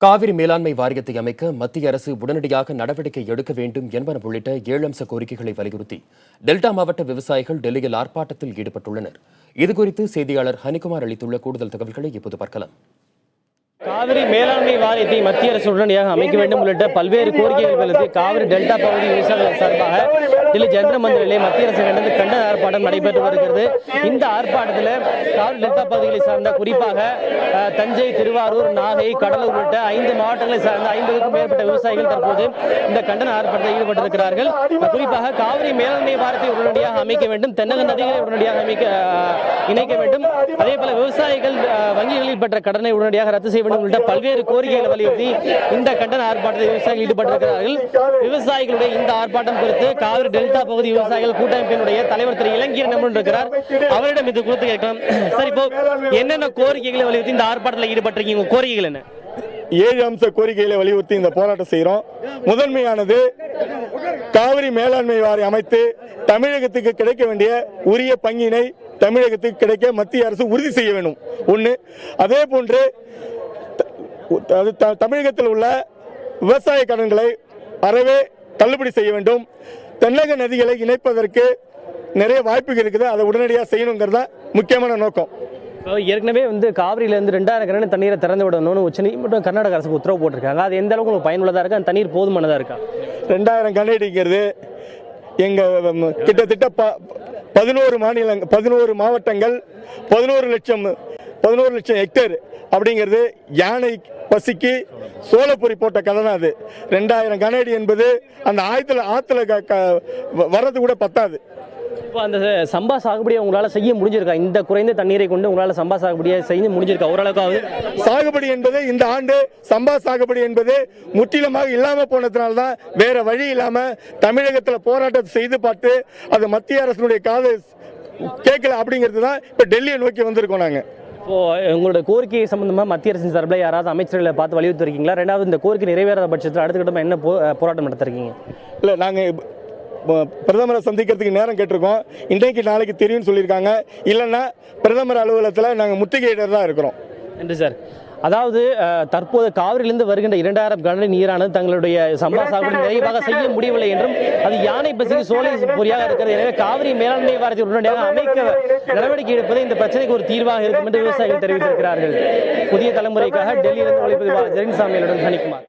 காவிரி மேலாண்மை வாரியத்தை அமைக்க மத்திய அரசு உடனடியாக நடவடிக்கை எடுக்க வேண்டும் என்பன உள்ளிட்ட 7 அம்ச கோரிக்கைகளை வலியுறுத்தி டெல்டா மாவட்ட விவசாயிகள் டெல்லியில் ஆர்ப்பாட்டத்தில் ஈடுபட்டுள்ளனர். இதுகுறித்து செய்தியாளர் ஹனிகுமார் அளித்துள்ள கூடுதல் தகவல்களை இப்போது பார்க்கலாம். காவிரி மேலாண்மை வாரியத்தை மத்திய அரசு உடனடியாக அமைக்க வேண்டும் உள்ளிட்ட பல்வேறு கோரிக்கைகள் வலியுறுத்தி காவிரி டெல்டா பகுதி விவசாயிகள் சார்பாக டெல்லி ஜந்தர் மந்திரிலே மத்திய அரசு கண்டன ஆர்ப்பாட்டம் நடைபெற்று வருகிறது. இந்த ஆர்ப்பாட்டத்தில் காவிரி டெல்டா பகுதிகளை சார்ந்த குறிப்பாக தஞ்சை, திருவாரூர், நாகை, கடலூர் உள்ளிட்ட 5 மாவட்டங்களை சார்ந்த 50க்கும் மேற்பட்ட விவசாயிகள் தற்போது இந்த கண்டன ஆர்ப்பாட்டத்தில் ஈடுபட்டிருக்கிறார்கள். குறிப்பாக காவிரி மேலாண்மை வாரியத்தை உடனடியாக அமைக்க வேண்டும், தென்னக நதிகளை உடனடியாக இணைக்க வேண்டும், அதே போல விவசாயிகள் வங்கிகளில் பெற்ற கடனை உடனடியாக ரத்து செய்ய உள்ளிட்ட பல்வேறு கோரிக்கைகளை வலியுறுத்தி இந்த கண்டன ஆர்ப்பாட்டத்தில் விவசாயிகள் ஈடுபட்டிருக்கிறார்கள். விவசாயிகளுடைய இந்த ஆர்ப்பாட்டம் குறித்து காவிரி டெல்டா பகுதி விவசாயிகள் கூட்டமைப்பினுடைய தலைவர் திரு இளங்கீரன் இருக்கிறார். அவரிடம் இது குறித்து கேட்கலாம். சார், இப்போ என்னென்ன கோரிக்கைகளை வலியுறுத்தி இந்த ஆர்ப்பாட்டத்தில் ஈடுபட்டிருக்கீங்க? கோரிக்கைகள் என்ன? 7 அம்ச கோரிக்கைகளை வலியுறுத்தி இந்த போராட்டம் செய்கிறோம். முதன்மையானது காவிரி மேலாண்மை வாரியம் அமைத்து தமிழகத்துக்கு கிடைக்க வேண்டிய உரிய பங்கினை தமிழகத்துக்கு கிடைக்க மத்திய அரசு உறுதி செய்ய வேண்டும். ஒன்று. அதே போன்று தமிழகத்தில் உள்ள விவசாய கடன்களை அறவே தள்ளுபடி செய்ய வேண்டும். தென்னக நதிகளை இணைப்பதற்கு நிறைய வாய்ப்புகள் இருக்குது, அதை உடனடியாக செய்யணுங்கிறத முக்கியமான நோக்கம். ஏற்கனவே காவிரியிலிருந்து 2000 கனஅடி தண்ணீரை திறந்து விடணும்னு உச்சநீதிமன்றம் கர்நாடக அரசுக்கு உத்தரவு போட்டிருக்காங்க. அது எந்த அளவுக்கு பயனுள்ளதாக இருக்கு? அந்த தண்ணீர் போதுமானதா இருக்கா? 2000 கனஅடிங்கிறது எங்க கிட்டத்தட்ட 11 மாவட்டங்கள் 11 லட்சம் ஹெக்டேர் அப்படிங்கிறது யானை பசிக்கு சோளப்பொறி போட்ட கதை தான் அது. 2000 கனஅடி என்பது அந்த ஆத்துல வர்றது கூட பத்தாது. இப்போ அந்த சம்பா சாகுபடியை உங்களால் செய்ய முடிஞ்சிருக்கா? இந்த குறைந்த தண்ணீரை கொண்டு உங்களால் சம்பா சாகுபடியை செய்ய முடிஞ்சிருக்கா? ஓரளவுக்காவது சாகுபடி என்பது இந்த ஆண்டு சம்பா சாகுபடி என்பது முற்றிலுமாக இல்லாம போனதுனால்தான் வேற வழி இல்லாம தமிழகத்தில் போராட்டத்தை செய்து பார்த்து அது மத்திய அரசினுடைய காது கேட்கல அப்படிங்கிறது தான் இப்ப டெல்லியை நோக்கி வந்திருக்கோம். நாங்க இப்போ உங்களோட கோரிக்கை சம்பந்தமாக மத்திய அரசின் சார்பில் யாராவது அமைச்சர்களை பார்த்து வலியுறுத்தி இருக்கீங்களா? ரெண்டாவது, இந்த கோரிக்கை நிறைவேறாத பட்சத்தில் அடுத்த கட்டமாக என்ன போராட்டம் நடத்திருக்கீங்க? இல்லை, நாங்கள் பிரதமரை சந்திக்கிறதுக்கு நேரம் கேட்டிருக்கோம். இன்றைக்கு நாளைக்கு தெரியும்னு சொல்லியிருக்காங்க. இல்லைன்னா பிரதமர் அலுவலகத்தில் நாங்கள் முற்றுகையிடர் தான் இருக்கிறோம். நன்றி சார். அதாவது தற்போது காவிரியிலிருந்து வருகின்ற 2000 கனஅடி நீரானது தங்களுடைய சம்பா சாகுபடி நிறைவாக செய்ய முடியவில்லை என்றும் அது யானை பசிக்கு சோலை பொறியாக இருக்கிறது. எனவே காவிரி மேலாண்மை வாரியத்தை உடனடியாக அமைக்க நடவடிக்கை எடுப்பது இந்த பிரச்சனைக்கு ஒரு தீர்வாக இருக்கும் என்று விவசாயிகள் தெரிவித்திருக்கிறார்கள். புதிய தலைமுறைக்காக டெல்லியிலிருந்து ஒளிப்பதிவாளர் ஜெரின்சாமியுடன் ஹனிகுமார்.